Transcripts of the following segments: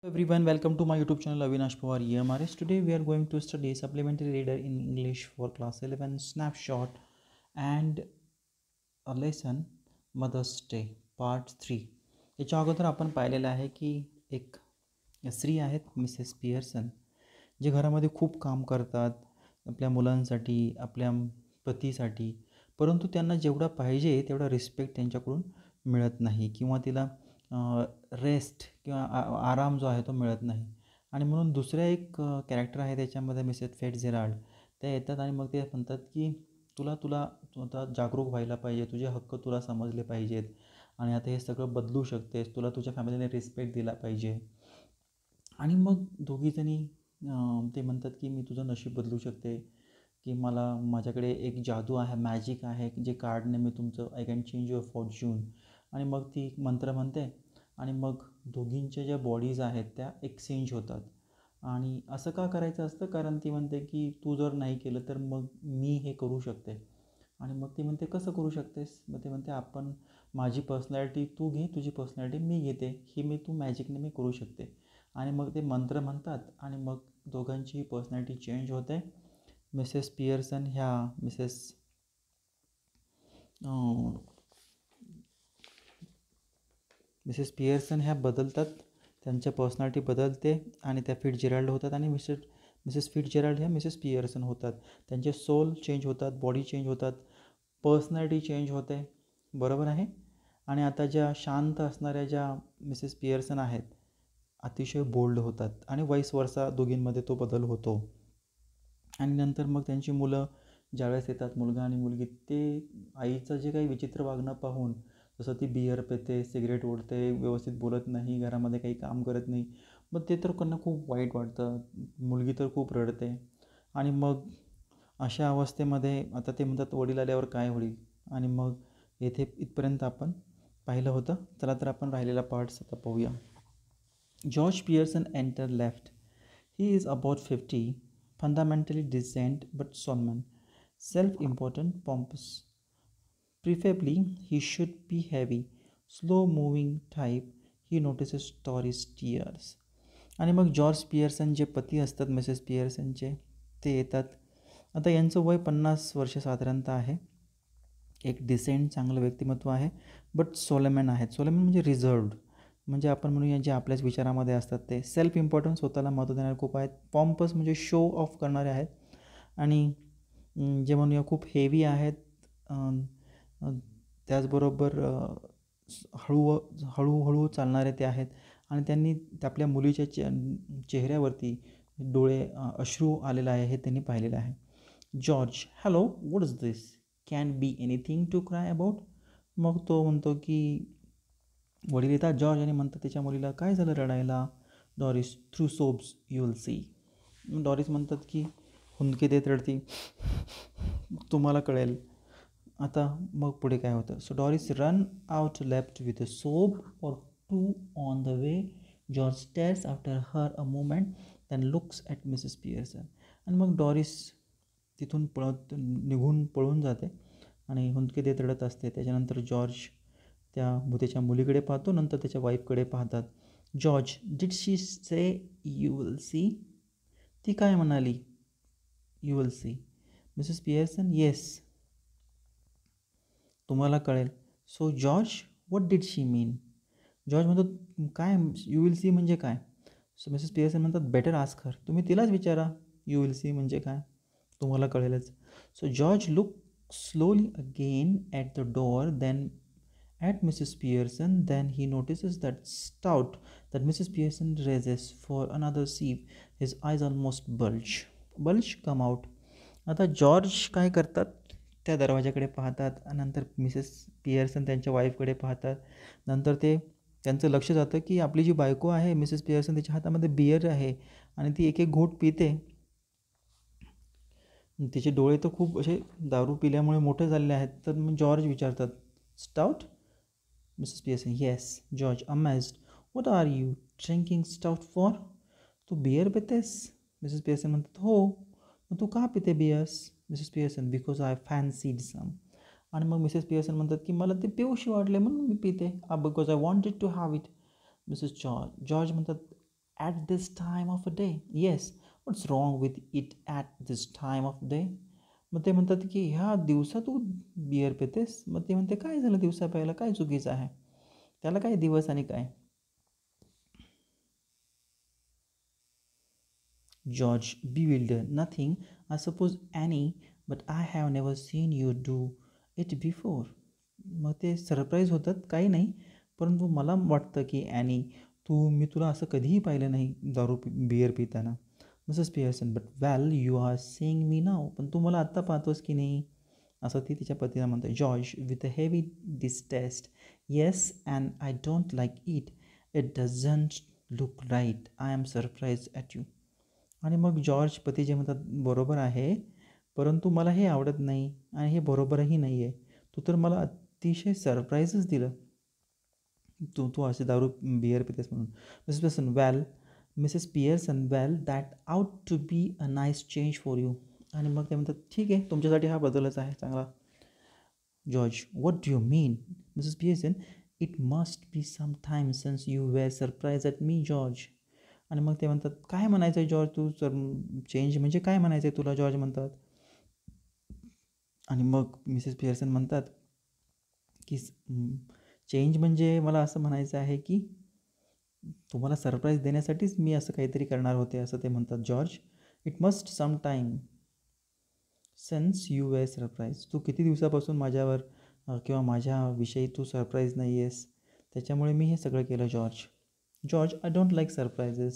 Everyone, welcome to my YouTube channel Avinash Pawar EMRS. Today we are going to study supplementary reader in English for class 11 snapshot and a lesson Mother's Day part 3. याच्या अगोदर आपण पाहिलेलं आहे की एक स्त्री आहेत Mrs Pearson, जे घरामध्ये खूप काम करतात आपल्या मुलांसाठी, आपल्या पतीसाठी, परंतु त्यांना जेवढा पाहिजे तेवढा रिस्पेक्ट त्यांच्याकडून मिळत नाही किंवा तिला रेस्ट किंवा आराम जो आहे तो मिळत नाही. आणि म्हणून दुसऱ्या एक कॅरेक्टर आहे त्याच्यामध्ये मिसेस फिट्झजेराल्ड. त्या येतात आणि मग ते म्हणतात की तुला तुला तू आता जागरूक व्हायला पाहिजे, तुझे हक्क तुला समजले पाहिजेत आणि आता हे सगळं बदलू शकतेस, तुला तुझ्या फॅमिलीने रिस्पेक्ट दिला पाहिजे. आणि मग दोघीजणी ते म्हणतात की मी तुझं नशीब बदलू शकते, की माझ्याकडे एक जादू आहे, मॅजिक आहे, जे कार्डने मी तुमचं I can change your Fortune. आणि मग ती मंत्र म्हणते आणि मग दोघींच्या ज्या बॉडीज आहेत त्या एक्सचेंज होतात. आणि असं का करायचं असतं, कारण ती म्हणते की तू जर नाही केलं तर मग मी हे करू शकते. आणि मग ती म्हणते कसं करू शकतेस. मग ते म्हणते आपण माझी पर्सनॅलिटी तू घे, तुझी पर्सनॅलिटी मी घेते, ही मी मॅजिकने मी करू शकते. आणि मग ते मंत्र म्हणतात आणि मग दोघांची पर्सनॅलिटी चेंज होते. मिसेस पियर्सन ह्या मिसेस पियर्सन ह्या बदलतात, त्यांच्या पर्सनॅलिटी बदलते आणि त्या फिट्झजेराल्ड होतात आणि मिसेस फिट्झजेराल्ड ह्या मिसेस पियर्सन होतात. त्यांचे सोल चेंज होतात, बॉडी चेंज होतात, पर्सनॅलिटी चेंज होते, बरोबर आहे. आणि आता ज्या शांत असणाऱ्या ज्या मिसेस पियर्सन आहेत अतिशय बोल्ड होतात आणि वाईस वर्सा दोघींमध्ये तो बदल होतो. आणि नंतर मग त्यांची मुलं ज्यावेळेस येतात, मुलगा आणि मुलगी, ते आईचं जे काही विचित्र वागणं पाहून, जसं ती बियर पिते, सिगरेट ओढते, व्यवस्थित बोलत नाही, घरामध्ये काही काम करत नाही, मग ते तर त्यांना खूप वाईट वाटतं. मुलगी तर खूप रडते. आणि मग अशा अवस्थेमध्ये आता ते म्हणतात वडील आल्यावर काय होईल. आणि मग इथपर्यंत आपण पाहिलं होतं. चला तर आपण राहिलेला पार्ट्स आता पाहूया. George Pearson enter left. He is about 50, fundamentally decent but solemn, self-important, pompous. Preferably, he should be heavy, slow-moving type. He notices Doris tears. आणि मग जॉर्ज पियर्सन जे पती असतात मिसेस पियर्सनचे, ते येतात. आता यांचं वय 50 वर्ष साधारणतः आहे. एक डिसेंट चांगलं व्यक्तिमत्व आहे, बट सोलेमन आहेत. सोलेमन म्हणजे रिझर्व्ड, म्हणजे आपण म्हणूया जे आपल्याच विचारामध्ये असतात ते. सेल्फ इम्पॉर्टन्स, स्वतःला महत्त्व देणारे खूप आहेत. पॉम्पस म्हणजे शो ऑफ करणारे आहेत. आणि जे म्हणूया खूप हेवी आहेत. त्याचबरोबर हळूहळू चालणारे ते आहेत. आणि त्यांनी आपल्या मुलीच्या चेहऱ्यावरती डोळे अश्रू आलेला आहे हे त्यांनी पाहिलेलं आहे. George, hello, what is this, can be anything to cry about. मग तो म्हणतो की वडील येतात जॉर्ज आणि म्हणतात त्याच्या मुलीला, काय झालं रडायला. Doris, through sobs you will see. Doris म्हणतात की हुंदके देत रडती, तुम्हाला कळेल. आता मग पुढे काय होतं. So Doris run out left with a sob or two on the way. George stares after her a moment, then looks at Mrs Pearson. आणि मग डॉरिस तिथून निघून पळून जाते आणि हुंदके देत रडत असते. त्याच्यानंतर जॉर्ज त्याच्या मुलीकडे पाहतो, नंतर त्याच्या वाईफकडे पाहतात. George, did she say you will C. ती काय म्हणाली, you will C. Mrs Pearson, yes, तुम्हाला कळेल. So George, what did she mean. George म्हणतो काय यू विल सी म्हणजे काय. सो मिसेस पियर्सन म्हणतात बेटर आस्क हर, तुम्ही तिलाच विचारा यू विल सी म्हणजे काय, तुम्हाला कळेलच. So George look slowly again at the door, then at Mrs. Pearson. Then he notices that Mrs. Pearson raises for another sip. His eyes almost bulge come out. आता George काय करतात, त्या दरवाजाकडे पाहतात, नंतर मिसेस पियर्सन त्यांच्या वाईफकडे पाहतात. नंतर त्यांचं लक्ष जातं की आपली जी बायको आहे मिसेस पियर्सन, तिच्या हातामध्ये बियर आहे आणि ती एक एक घोट पिते. तिचे डोळे तर खूप असे दारू पिल्यामुळे मोठे झालेले आहेत. तर मग जॉर्ज विचारतात, stout. Mrs Pearson, yes. George, amazed, what are you drinking stout for. तू बियर पितेस. मिसेस पियर्सन म्हणतात, हो. मग तू का पिते beers. Mrs Pearson, because I fancied some. आणि मग मिसेस पियर्सन म्हणतात की मला ते पिऊशी वाटले म्हणून मी पिते, because I wanted to have it. Mrs George म्हणतात, at this time of a day. Yes, what's wrong with it at this time of day. मग ते म्हणतात की ह्या दिवसा तू बिअर पितेस. मग ते म्हणते काय झालं दिवसा प्यायला, काय चुकीचं आहे, त्याला काय दिवस आणि काय. George bewildered. Nothing. I suppose Annie, but I have never seen you do it before. मग ते सरप्राईज होतात, काही नाही, परंतु मला वाटतं की ॲनी, मी तुला असं कधीही पाहिलं नाही बिअर पिताना. Mrs Pearson, but well you are seeing me now. पण तू मला आत्ता पाहतोस की नाही, असं ती तिच्या पतीला म्हणते. George with a heavy distaste. Yes, and I don't like it. It doesn't look right. I am surprise at you. आणि मग जॉर्ज पती जे म्हणतात, बरोबर आहे, परंतु मला हे आवडत नाही आणि हे बरोबरही नाही आहे. तू तर मला अतिशय सरप्राईजच दिलं. तू तू असे बिअर पितेस म्हणून. Mrs Pearson, well that ought to be a nice change for you. आणि मग ते म्हणतात, ठीक आहे, तुमच्यासाठी हा बदलच आहे चांगला. George, what do you mean? Mrs Pearson, it must be some time since you were surprise at me George. आणि मग ते म्हणतात, काय म्हणायचं आहे जॉर्ज, तू चेंज म्हणजे काय म्हणायचं आहे तुला, जॉर्ज म्हणतात. आणि मग मिसेस पिअर्सन म्हणतात की चेंज म्हणजे मला असं म्हणायचं आहे की तुम्हाला सरप्राईज देण्यासाठीच मी असं काहीतरी करणार होते, असं ते म्हणतात. George, it must some time since you were surprise. तू किती दिवसापासून माझ्यावर किंवा माझ्याविषयी तू सरप्राईज नाही आहेस, त्याच्यामुळे मी हे सगळं केलं. George, George, I don't like surprises.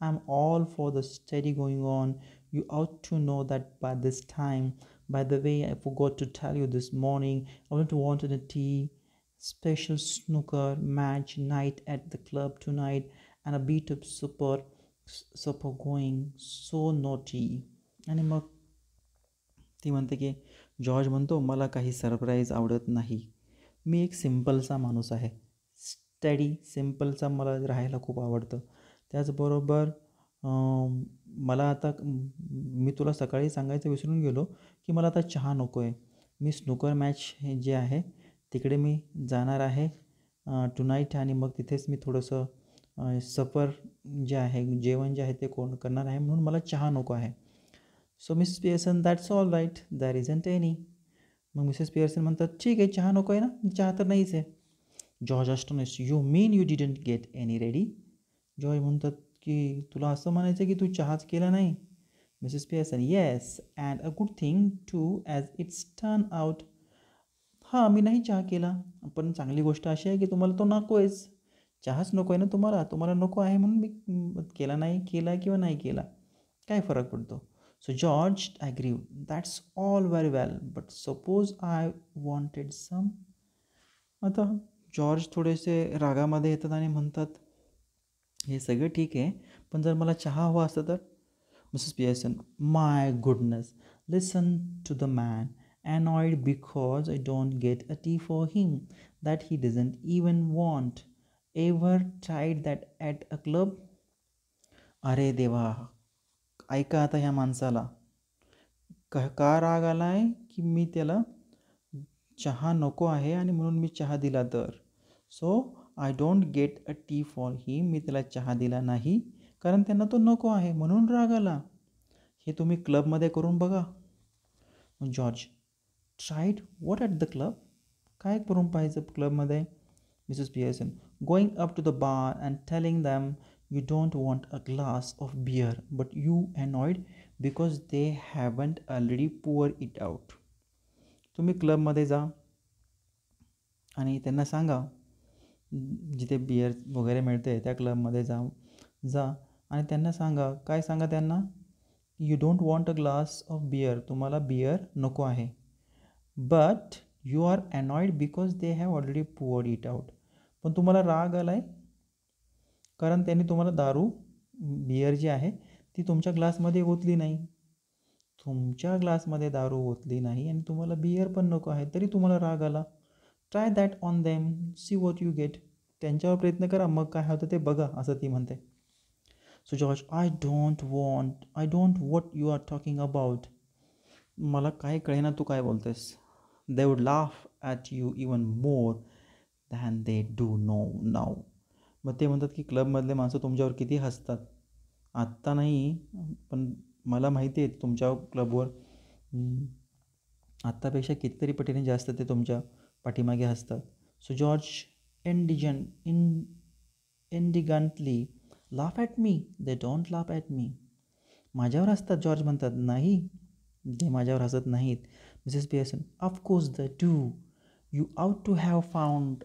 I'm all for the steady going on. You ought to know that by this time. By the way, I forgot to tell you this morning. I went to wanted a tea, special snooker match night at the club tonight, and a beat up supper going. So naughty. आणि मग ती म्हणते की George म्हणतो, मला काही surprise आवडत नाही. मी एक सिम्पलचा माणूस आहे. स्टडी सिम्पलचा मला राहायला खूप आवडतं. त्याचबरोबर मला आता मी तुला सकाळी सांगायचं विसरून गेलो की मला आता चहा नको आहे. मी स्नूकर मॅच हे जे आहे तिकडे मी जाणार आहे टुनाईट, आणि मग तिथेच मी थोडंसं सफर जे आहे, जेवण जे आहे ते करणार आहे, म्हणून मला चहा नको आहे. So Mrs Pearson, that's all right, there isn't any. मग मिसेस पिअर्सन म्हणतात, ठीक आहे, चहा नको आहे ना, चहा तर नाहीच आहे. George astonish, you mean you didn't get any ready. George म्हणतात की तुला असं म्हणायचं की तू चहाच केला नाही. Mrs Pearson, yes, and a good thing too as it's turn out. हां, मी नाही चहा केला, पण चांगली गोष्ट अशी आहे की तुम्हाला तो नको आहेच. चहाच नको आहे ना तुम्हाला नको आहे म्हणून मी केला नाही, केला किंवा नाही केला, काय फरक पडतो. So George agree, that's all very well, but suppose I wanted some. आता जॉर्ज थोडेसे रागामध्ये येतात आणि म्हणतात, हे सगळं ठीक आहे, पण जर मला चहा हवा असतं तर. Mrs Pearson, my goodness, listen to the man, annoyed because I don't get a tea for him that he doesn't even want. Ever tried that at a club? अरे देवा, ऐका आता ह्या माणसाला का राग आला आहे की मी त्याला चहा नको आहे आणि म्हणून मी चहा दिला तर. So I don't get a tea for him. मी त्याला चहा दिला नाही कारण त्यांना तो नको आहे म्हणून राग आला. हे तुम्ही क्लबमध्ये करून बघा. George, tried what at the club? काय करून पाहायचं क्लबमध्ये? Mrs Pearson, going up to the bar and telling them you don't want a glass of beer but you annoyed because they haven't already poured it out. तुम्ही क्लबमध्ये जा आणि त्यांना सांगा, जिथे बिअर वगैरे मिळते त्या क्लबमध्ये जा आणि त्यांना सांगा, काय सांगा त्यांना, you don't want a glass of beer, तुम्हाला बिअर नको आहे, but you are annoyed because they have already poured it out. पण तुम्हाला राग आला आहे कारण त्यांनी तुम्हाला बिअर जी आहे ती तुमच्या ग्लासमध्ये ओतली नाही. तुमच्या ग्लासमध्ये दारू ओतली नाही आणि तुम्हाला बिअर पण नको आहे तरी तुम्हाला राग आला. Try that on them, see what you get. त्यांच्यावर प्रयत्न करा, मग काय होतं ते बघा, असं ती म्हणते. So George, I don't what you are talking about. मला काय कळेना तू काय बोलतेस. They would laugh at you even more than they do no now. मग ते म्हणतात की क्लबमधले माणसं तुमच्यावर किती हसतात. आत्ता नाही, पण मला माहिती आहे तुमच्या क्लबवर आत्तापेक्षा कितीतरी पटीने जास्त ते तुमच्या पाठीमागे हसतात. So George indignant in indignantly laugh at me, they don't laugh at me. माझ्यावर हसतात, जॉर्ज म्हणतात. नाही, ते माझ्यावर हसत नाहीत. Mrs Pearson, of course they do. You ought to have found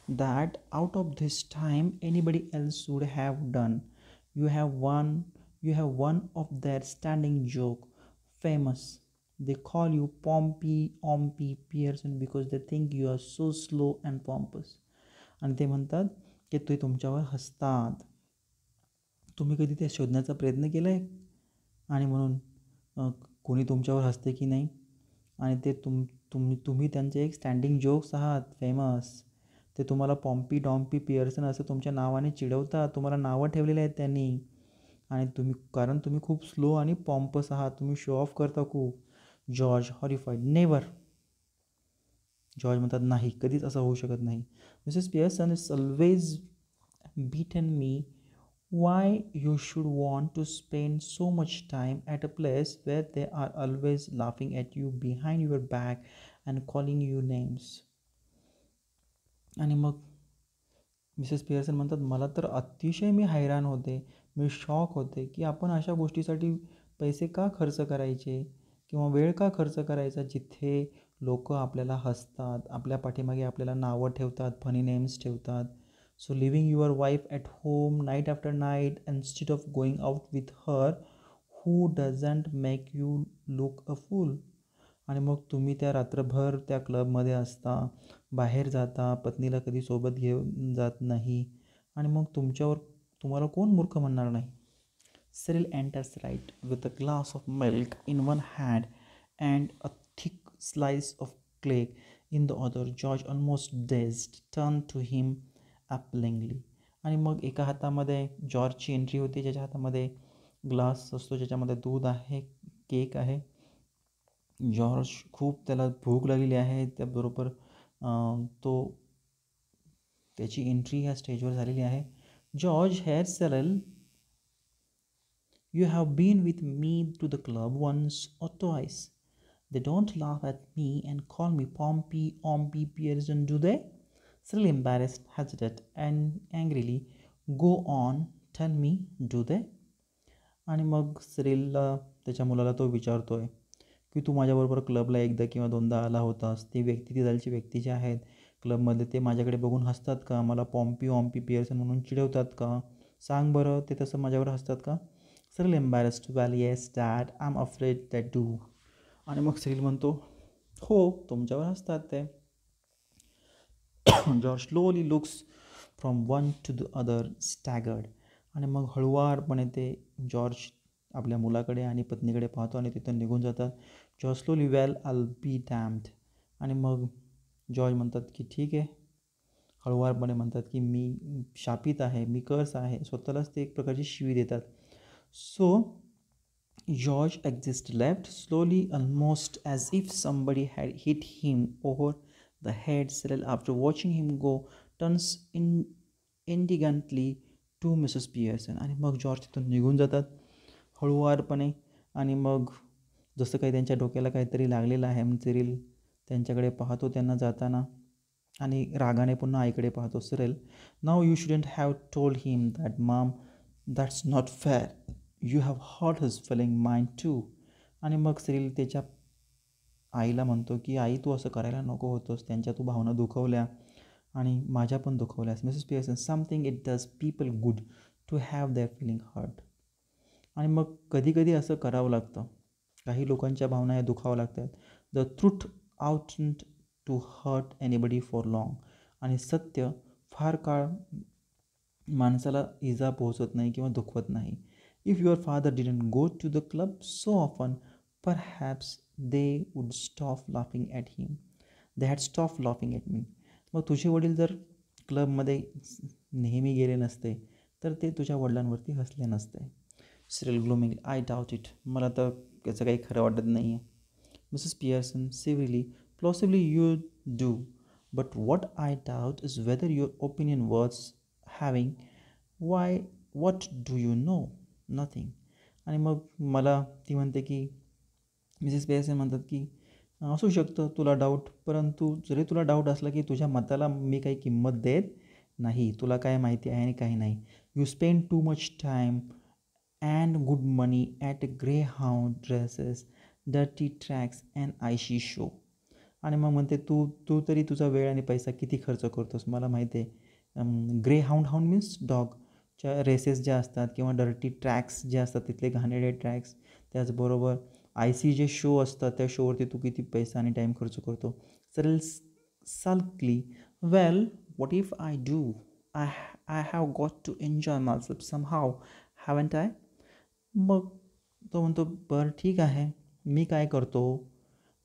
that out of this time anybody else would have done. You have one of their standing joke famous. They call you Pompey Pearson because they think you are so slow and pompous. आणि ते म्हणतात की ते तुमच्यावर हसतात. तुम्ही कधी ते शोधण्याचा प्रयत्न केला आहे आणि म्हणून कोणी तुमच्यावर हसते की नाही. आणि ते तुम्ही त्यांचे एक स्टँडिंग जोक्स आहात, फेमस. ते तुम्हाला पॉम्पी डॉम्पी पियर्सन असं तुमच्या नावाने चिडवतात. तुम्हाला नावं ठेवलेली आहेत त्यांनी. आणि कारण तुम्ही खूप स्लो आणि पॉम्पस आहात. तुम्ही शो ऑफ करता खूप. George हॉरिफाईड, never. जॉर्ज म्हणतात, नाही, कधीच असं होऊ शकत नाही. Mrs Pearson is always beaten me. Why you should want to spend so much time at a place where they are always laughing at you behind your back and calling you names. आणि मग Mrs Pearson म्हणतात, मला तर अतिशय मी हैराण होते, मी shock होते की आपण अशा गोष्टीसाठी पैसे का खर्च करायचे किंवा वेळ का खर्च करायचा जिथे लोक आपल्याला हसतात, आपल्या पाठीमागे आपल्याला नावं ठेवतात, फनी नेम्स ठेवतात. So leaving your wife at home night after night instead of going out with her who doesn't make you look a fool. आणि मग तुम्ही त्या रात्रभर त्या क्लबमध्ये असता, बाहेर जाता, पत्नीला कधी सोबत घेऊन जात नाही, आणि मग तुम्हाला कोण मूर्ख म्हणणार नाही. Cyril enters right with a glass of milk in one hand and a thick slice of cake in the other. George, almost dazed, turned to him ॲपलिंगली. आणि मग एका हातामध्ये जॉर्जची एंट्री होती, ज्याच्या हातामध्ये ग्लास असतो, ज्याच्यामध्ये दूध आहे, केक आहे. जॉर्ज खूप त्याला भूक लागलेली आहे. त्याबरोबर त्याची एंट्री ह्या स्टेजवर झालेली आहे. George, here Cyril, you have been with me to the club once or twice. They don't laugh at me and call me Pompey Pearson, do they? Still embarrassed, hesitate, and angrily, go on, tell me, do they? आणि मग सिरिलला, त्याच्या मुलाला तो विचारतोय की तू माझ्याबरोबर क्लबला एकदा किंवा दोनदा आला होतास. तिथालची व्यक्ती जे आहेत क्लबमध्ये, ते माझ्याकडे बघून हसतात का? मला पॉम्पी पियर्सन म्हणून चिडवतात का? सांग बरं, ते तसं माझ्यावर हसतात का? Cyril embarrassed, well yes dad, I am afraid that do. आणि मग सिरिल म्हणतो, हो, तुमच्यावर हसतात ते. George slowly looks from one to the other, staggered. आणि मग हळुवारपणे ते जॉर्ज आपल्या मुलाकडे आणि पत्नीकडे पाहतो आणि तिथून निघून जातात. जॉर्ज स्लोली, वेल आल बी डॅम्ड. आणि मग जॉर्ज म्हणतात की ठीक आहे, हळुवारपणे म्हणतात की मी शापित आहे, मी कर्स आहे. स्वतःलाच ते एक प्रकारची शिवी देतात. So George exist left slowly, almost as if somebody had hit him over the head. Cyril, after watching him go, turns indignantly to Mrs. Pearson. आणि मग जॉर्ज तिथून निघून जातात हळुवारपणे. आणि मग जसं काही त्यांच्या डोक्याला काहीतरी लागलेलं आहे, सिरिल त्यांच्याकडे पाहतो त्यांना जाताना आणि रागाने पुन्हा आईकडे पाहतो. Cyril, now you shouldn't have told him that mom, that's not fair. You have hurt his feeling mind too. आणि मग सिरिल त्याच्या आईला म्हणतो की आई, तू असं करायला नको होतंस, त्यांच्या तू भावना दुखवल्या आणि माझ्या पण दुखवल्यास. Mrs Pearson, something it does people good to have their feeling hurt. आणि मग कधी कधी असं करावं लागतं, काही लोकांच्या भावना या दुखावं लागतात. The truth oughtn't to hurt anybody for long. आणि सत्य फार काळ माणसाला इजा पोहोचत नाही किंवा दुखवत नाही. If your father didn't go to the club so often, perhaps they would stop laughing at him. They had stopped laughing at me. मग तुझे वडील जर क्लबमध्ये नेहमी गेले नसते तर ते तुझ्या वडिलांवरती हसले नसते. Cyril glooming, I doubt it. मला तर याचं काही खरं वाटत नाही आहे. Mrs Pearson civilly, possibly you do. But what I doubt is whether your opinion words having why what do you know nothing. आणि मग मला ती म्हणते की मिसेस पेयर्सन म्हणतात की असू शकतं तुला डाऊट, परंतु जरी तुला डाऊट असला की तुझ्या मताला मी काही किंमत देत नाही. तुला काय माहिती आहे आणि काही नाही. You spend too much time and good money at greyhound dresses, dirty tracks and ice show. आणि मग म्हणते तू तू तरी तुझा वेळ आणि पैसा किती खर्च करतोस मला माहिती आहे. ग्रे हाऊंड मीन्स डॉगच्या रेसेस ज्या असतात किंवा डर्टी ट्रॅक्स जे असतात तिथले घाणेरडे ट्रॅक्स, त्याचबरोबर आयसी जे शो असतात त्या शोवरती तू किती पैसा आणि टाईम खर्च करतो. Cyril sulkily, well what if I do, I have got to enjoy myself somehow haven't I. मग तो म्हणतो बरं ठीक आहे, मी काय करतो,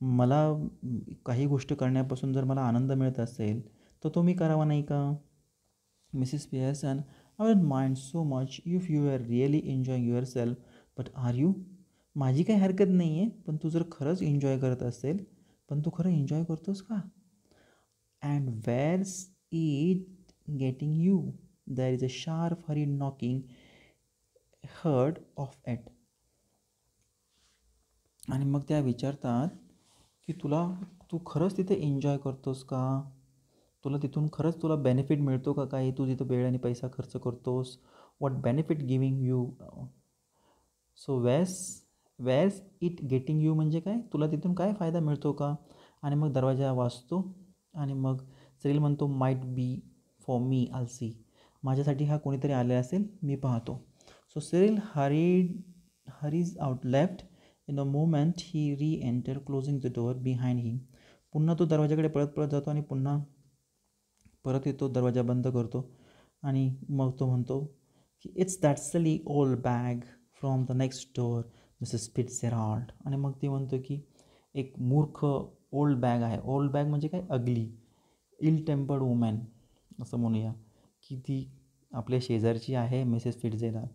मला काही गोष्ट करण्यापासून जर मला आनंद मिळत असेल तर तो मी करावा नाही का. Mrs Pearson, I wouldn't mind so much if you are really enjoying yourself, but are you. माझी काही हरकत नाही आहे, पण तू जर खरंच एन्जॉय करत असेल, पण तू खरं एन्जॉय करतोस का. And where's it getting you. There is a sharp hurry knocking heard off at. आणि मग त्या विचारतात की तू खरंच तिथे एन्जॉय करतोस का, तुला तिथून खरंच तुला बेनिफिट मिळतो का काही, तू तिथं वेळ आणि पैसा खर्च करतोस. What benefit giving you. So wears it getting you म्हणजे काय, तुला तिथून काय फायदा मिळतो का. आणि मग दरवाजा वाजतो आणि मग सिरिल म्हणतो माईट बी फॉर मी आल सी. माझ्यासाठी हा कोणीतरी आले असेल, मी पाहतो. So Cyril hurries out left. In a moment he reenter closing the door behind him. पुन्हा तो दरवाजाकडे पळत जातो आणि पुन्हा परत येतो, दरवाजा बंद करतो. आणि मग तो म्हणतो की it's that silly old bag from the next door Mrs Fitzgerald. आणि मग ती म्हणतो की एक मूर्ख ओल्ड बॅग आहे. ओल्ड बॅग म्हणजे काय, अगली इल टेम्पर्ड वुमॅन असं म्हणूया, की ती आपल्या शेजारची आहे Mrs Fitzgerald.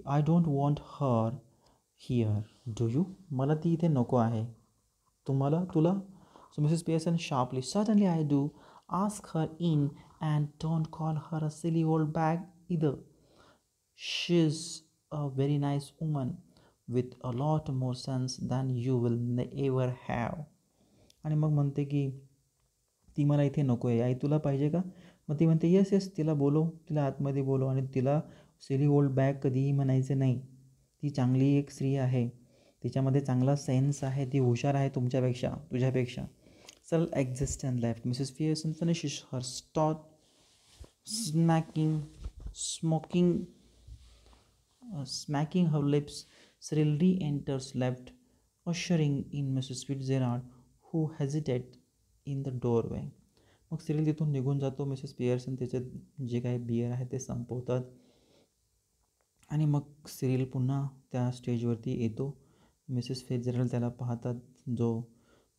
I don't want her here do you. मला ती इथे नको आहे, तुला. So Mrs Pearson sharply, certainly I do. Ask her in and don't call her a silly old bag either. She is a very nice woman with a lot more sense than you will ever have. आणि मग म्हणते की ती मला इथे नको आहे. आई तुला पाहिजे का. मग ती म्हणते येस तिला बोलव, तिला आतमध्ये बोलव. आणि तिला सिली ओल्ड बॅग कधीही म्हणायचे नाही. ती चांगली एक स्त्री आहे, तिच्यामध्ये चांगला सेन्स आहे, ती हुशार आहे तुझ्यापेक्षा. चल exist and left. Mrs Pearson finishes her stout smacking her lips. Cyril re-enters left, ushering in Mrs. Fitzgerald, who hesitated in the doorway. मग सिरिल तिथून निघून जातो. मिसेस पियर्सन तिचे जे काही बियर आहे ते संपवतात आणि मग सिरिल पुन्हा त्या स्टेजवरती येतो. मिसेस फिट्झजेराल्ड त्याला पाहतात. जो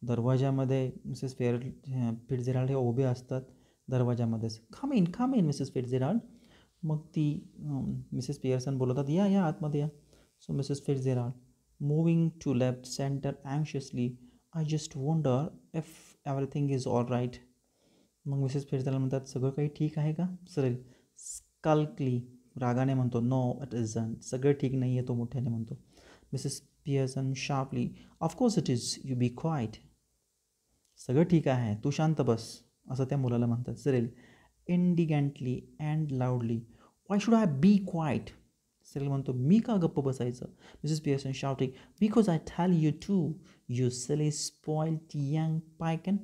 दरवाजामध्ये मिसेस फिट्झजेराल्ड हे उभे असतात दरवाजामध्येच. कम इन मिसेस फिट्झजेराल्ड. मग ती मिसेस पियर्सन बोलवतात या आतमध्ये या. So Mrs Fitzgerald moving to left centre anxiously, I just wonder if everything is all right. मग मिसेस फिट्झजेराल्ड म्हणतात सगळं काही ठीक आहे का. सिरिल स्कल्कली रागाने म्हणतो नो इट इजंट. सगळं ठीक नाही आहे, तो मोठ्याने म्हणतो. Mrs Pearson sharply, of course it is, you be quiet. सगळं ठीक आहे, तू शांत बस, असं त्या मुलाला म्हणतात. Cyril indignantly and loudly, why should I be quiet. Cyril म्हणतो मी का गप्प बसायचं. Mrs Pearson shouting, because I tell you to, you silly spoiled young पायकन.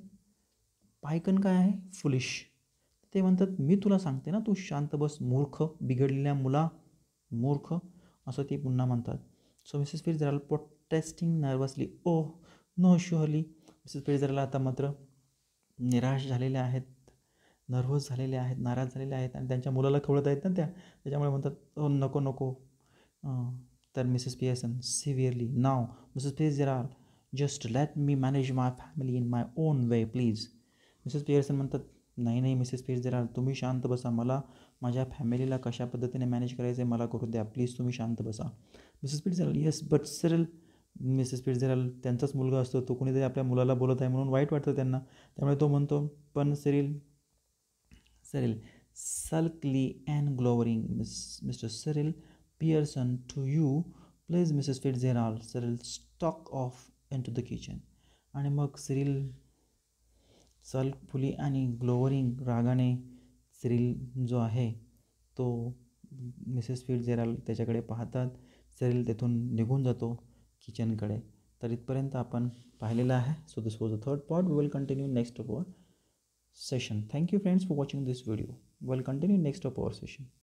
पायकन काय आहे, फुलिश. ते म्हणतात मी तुला सांगते ना, तू शांत बस मूर्ख, बिघडलेल्या मुला, मूर्ख, असं ते पुन्हा म्हणतात. So Mrs Fitzgerald protesting nervously, oh no surely. Mrs Fitzgerald आता मात्र निराश झालेल्या आहेत, नर्वस झालेल्या आहेत, नाराज झालेल्या आहेत आणि त्यांच्या मुलाला खवळत आहेत ना त्याच्यामुळे म्हणतात ओ नको. तर Mrs Pearson severely, now Mrs Fitzgerald, just let me manage my family in my own way please. Mrs Pearson म्हणतात नाही मिसेस फिट्झजेराल्ड, तुम्ही शांत बसा, मला माझ्या फॅमिलीला कशा पद्धतीने मॅनेज करायचं आहे मला करू द्या, प्लीज तुम्ही शांत बसा. Mrs Fitzgerald, yes but Cyril Mrs Fitzgerald त्यांचाच मुलगा असतो, तो कोणीतरी आपल्या मुलाला बोलत आहे म्हणून वाईट वाटतं त्यांना. त्यामुळे तो म्हणतो, पण Cyril sulkily and glowering, Mr. Cyril Pearson, to you, please Mrs. Fitzgerald. Cyril stalk off into the kitchen. आणि मग सिरिल सल्कफुली आणि ग्लोवरिंग रागाने सिरिल जो आहे तो मिसेस फिट्झजेराल्ड त्याच्याकडे पाहतात. सिरिल तेथून निघून जातो किचनकडे. तर इथपर्यंत आपण पाहिलेलं आहे. So this was the third part. We will continue next of our session. Thank you friends for watching this video. We'll continue next of our session.